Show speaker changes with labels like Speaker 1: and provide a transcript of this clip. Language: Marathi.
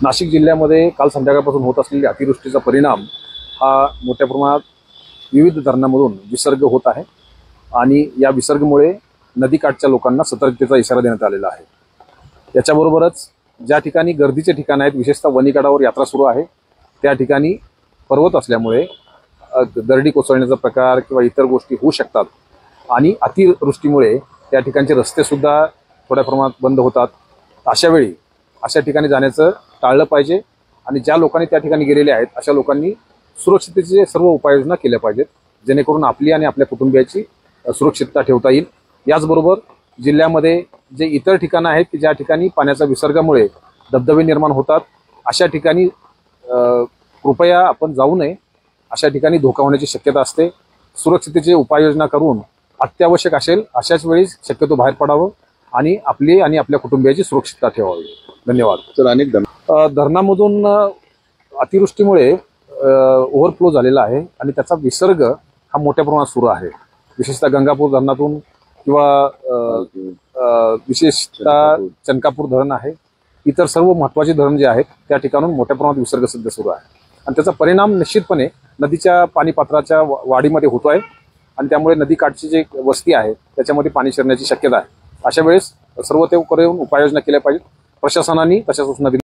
Speaker 1: नाशिक जिल्ह्यामध्ये काल संध्याकाळपासून होत असलेल्या अतिवृष्टीचा परिणाम हा मोठ्या प्रमाणात विविध धरणांमधून विसर्ग होत आहे आणि या विसर्गामुळे नदीकाठच्या लोकांना सतर्कतेचा इशारा देण्यात आलेला आहे। याच्याबरोबरच ज्या ठिकाणी गर्दीचे ठिकाण आहेत, विशेषतः वणीगडावर यात्रा सुरू आहे, त्या ठिकाणी पर्वत असल्यामुळे दरडी कोसळण्याचा प्रकार किंवा इतर गोष्टी होऊ शकतात आणि अतिवृष्टीमुळे त्या ठिकाणचे रस्ते सुद्धा थोड्या प्रमाणात बंद होतात। अशा वेळी अशा ठिकाणी जाण्याचं टाळलं पाहिजे आणि ज्या लोकांनी त्या ठिकाणी गेलेले आहेत अशा लोकांनी सुरक्षिततेचे सर्व उपाययोजना केल्या पाहिजेत, जेणेकरून आपली आणि आपल्या कुटुंबियाची सुरक्षितता ठेवता येईल। याचबरोबर जिल्ह्यामध्ये जे इतर ठिकाणं आहेत की ज्या ठिकाणी पाण्याच्या विसर्गामुळे धबधबे निर्माण होतात, अशा ठिकाणी कृपया आपण जाऊ नये। अशा ठिकाणी धोका होण्याची शक्यता असते। सुरक्षिततेची उपाययोजना करून अत्यावश्यक असेल अशाच वेळी शक्यतो बाहेर पडावं आणि आपली आणि आपल्या कुटुंबियाची सुरक्षितता ठेवावी। धन्यवाद।
Speaker 2: तर अनेक
Speaker 1: धरणामधून अतिवृष्टीमुळे ओव्हरफ्लो झालेला आहे आणि त्याचा विसर्ग हा मोठ्या प्रमाणात सुरू आहे। विशेषतः गंगापूर धरणातून किंवा विशेषतः चनकापूर धरण आहे, इतर सर्व महत्त्वाचे धरण जे आहेत त्या ठिकाणून मोठ्या प्रमाणात विसर्ग सध्या सुरू आहे आणि त्याचा परिणाम निश्चितपणे नदीच्या पाणी पात्राच्या वाढीमध्ये होतो आहे आणि त्यामुळे नदीकाठची जी वस्ती आहे त्याच्यामध्ये पाणी शिरण्याची शक्यता आहे। अशा वेळेस सर्व ते करून उपाययोजना केल्या पाहिजेत। प्रशासनाने तशा सूचना दिल्या।